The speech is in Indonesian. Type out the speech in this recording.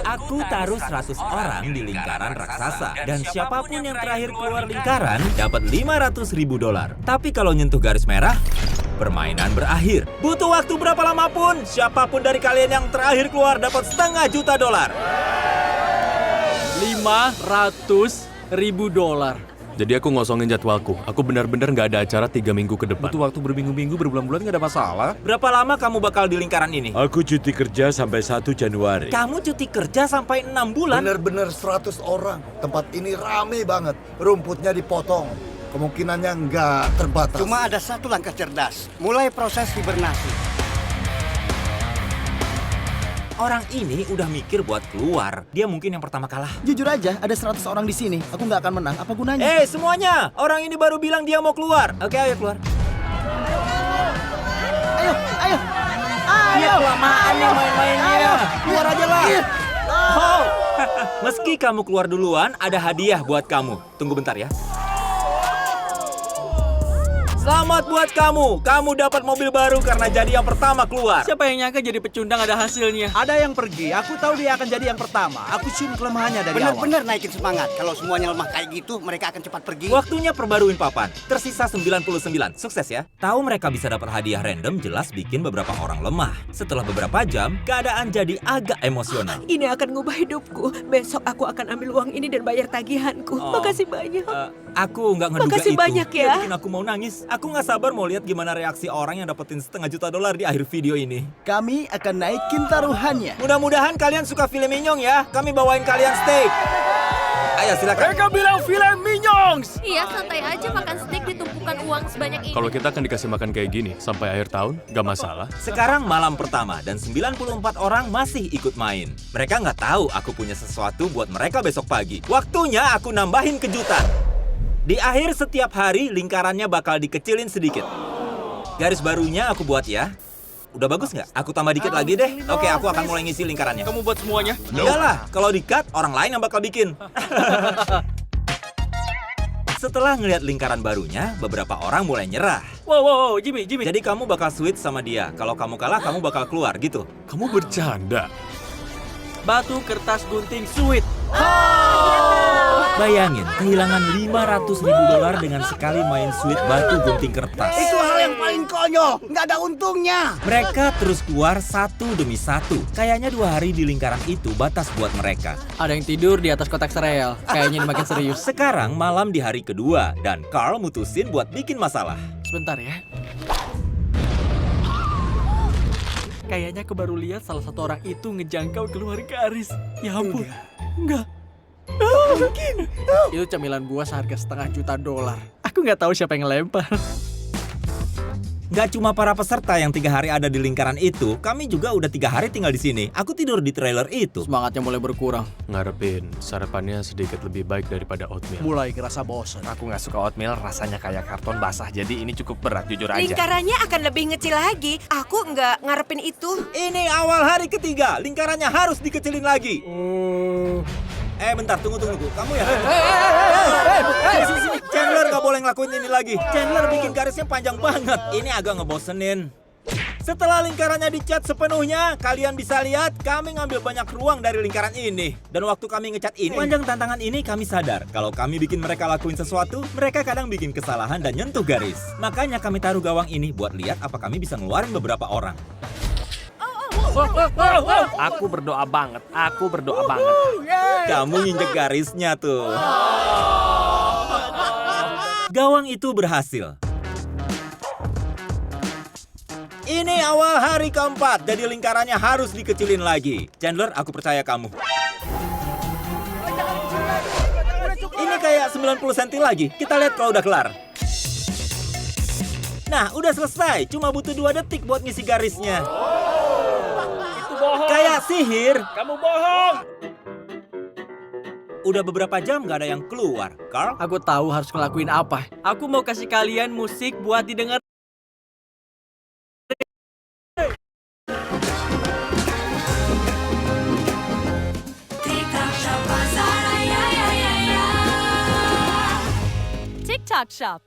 Aku taruh 100 orang di lingkaran raksasa. Dan siapapun yang terakhir keluar lingkaran dapat $500.000. Tapi kalau nyentuh garis merah, permainan berakhir. Butuh waktu berapa lama pun, siapapun dari kalian yang terakhir keluar dapat $500 juta. $500.000. Jadi aku ngosongin jadwalku. Aku benar-benar nggak ada acara 3 minggu ke depan. Butuh waktu berminggu-minggu, berbulan-bulan nggak ada masalah. Berapa lama kamu bakal di lingkaran ini? Aku cuti kerja sampai 1 Januari. Kamu cuti kerja sampai 6 bulan? Bener-bener 100 orang. Tempat ini rame banget. Rumputnya dipotong. Kemungkinannya nggak terbatas. Cuma ada satu langkah cerdas. Mulai proses hibernasi. Orang ini udah mikir buat keluar. Dia mungkin yang pertama kalah. Jujur aja, ada 100 orang di sini. Aku nggak akan menang. Apa gunanya? Semuanya! Orang ini baru bilang dia mau keluar. Oke, ayo keluar. Ayo, ayo. Dia kelamaan nih main-mainnya. Keluar aja lah. Oh. Meski kamu keluar duluan, ada hadiah buat kamu. Tunggu bentar ya. Selamat buat kamu. Kamu dapat mobil baru karena jadi yang pertama keluar. Siapa yang nyangka jadi pecundang ada hasilnya? Ada yang pergi. Aku tahu dia akan jadi yang pertama. Aku cium kelemahannya dari awal. Bener-bener naikin semangat. Kalau semuanya lemah kayak gitu, mereka akan cepat pergi. Waktunya perbaruin papan. Tersisa 99. Sukses ya. Tahu mereka bisa dapat hadiah random jelas bikin beberapa orang lemah. Setelah beberapa jam, keadaan jadi agak emosional. Ini akan ngubah hidupku. Besok aku akan ambil uang ini dan bayar tagihanku. Oh. Makasih banyak. Aku nggak ngeduga Makasih itu. banyak ya. Dia bikin aku mau nangis. Aku nggak sabar mau lihat gimana reaksi orang yang dapetin $500 juta di akhir video ini. Kami akan naikin taruhannya. Mudah-mudahan kalian suka filet mignon ya. Kami bawain kalian steak. Ayo silakan. Mereka bilang filet mignons. Iya, santai aja makan steak ditumpukan uang sebanyak ini. Kalau kita akan dikasih makan kayak gini sampai akhir tahun, nggak masalah. Sekarang malam pertama dan 94 orang masih ikut main. Mereka nggak tahu aku punya sesuatu buat mereka besok pagi. Waktunya aku nambahin kejutan. Di akhir setiap hari, lingkarannya bakal dikecilin sedikit. Garis barunya aku buat ya. Udah bagus nggak? Aku tambah dikit lagi deh. Oke, aku akan mulai ngisi lingkarannya. Kamu buat semuanya? Iyalah, kalau di-cut, orang lain yang bakal bikin. Setelah ngelihat lingkaran barunya, beberapa orang mulai nyerah. Wow, Jimmy. Jadi kamu bakal switch sama dia. Kalau kamu kalah, kamu bakal keluar gitu. Kamu bercanda. Batu, kertas, gunting, suit. Bayangin, kehilangan $500.000 dengan sekali main suit batu gunting kertas. Itu hal yang paling konyol. Nggak ada untungnya. Mereka terus keluar satu demi satu. Kayaknya 2 hari di lingkaran itu batas buat mereka. Ada yang tidur di atas kotak sereal. Kayaknya ini makin serius. Sekarang malam di hari kedua, dan Carl mutusin buat bikin masalah. Sebentar ya. Kayaknya aku baru lihat salah satu orang itu ngejangkau keluar garis. Ya ampun. Enggak. Mungkin. Itu camilan buah seharga $500 juta. Aku nggak tahu siapa yang ngelempar. Gak cuma para peserta yang 3 hari ada di lingkaran itu, kami juga udah 3 hari tinggal di sini. Aku tidur di trailer itu. Semangatnya mulai berkurang. Ngarepin sarapannya sedikit lebih baik daripada oatmeal. Mulai kerasa bosan. Aku nggak suka oatmeal, rasanya kayak karton basah. Jadi ini cukup berat, jujur aja. Lingkarannya akan lebih ngecil lagi. Aku nggak ngarepin itu. Ini awal hari ketiga, lingkarannya harus dikecilin lagi. Bentar, tunggu. Kamu ya? Sini. Chandler gak boleh ngelakuin ini lagi. Chandler bikin garisnya panjang banget. Ini agak ngebosenin. Setelah lingkarannya dicat sepenuhnya, kalian bisa lihat kami ngambil banyak ruang dari lingkaran ini. Dan waktu kami ngecat ini, panjang tantangan ini kami sadar kalau kami bikin mereka lakuin sesuatu, mereka kadang bikin kesalahan dan nyentuh garis. Makanya kami taruh gawang ini buat lihat apa kami bisa ngeluarin beberapa orang. Aku berdoa banget. Kamu nginjek garisnya tuh. Gawang itu berhasil. Ini awal hari keempat, jadi lingkarannya harus dikecilin lagi. Chandler, aku percaya kamu. Ini kayak 90 cm lagi. Kita lihat kalau udah kelar. Nah, udah selesai. Cuma butuh 2 detik buat ngisi garisnya. Kayak sihir. Kamu bohong. Udah beberapa jam gak ada yang keluar. Carl? Aku tahu harus ngelakuin apa. Aku mau kasih kalian musik buat didengar. TikTok Shop.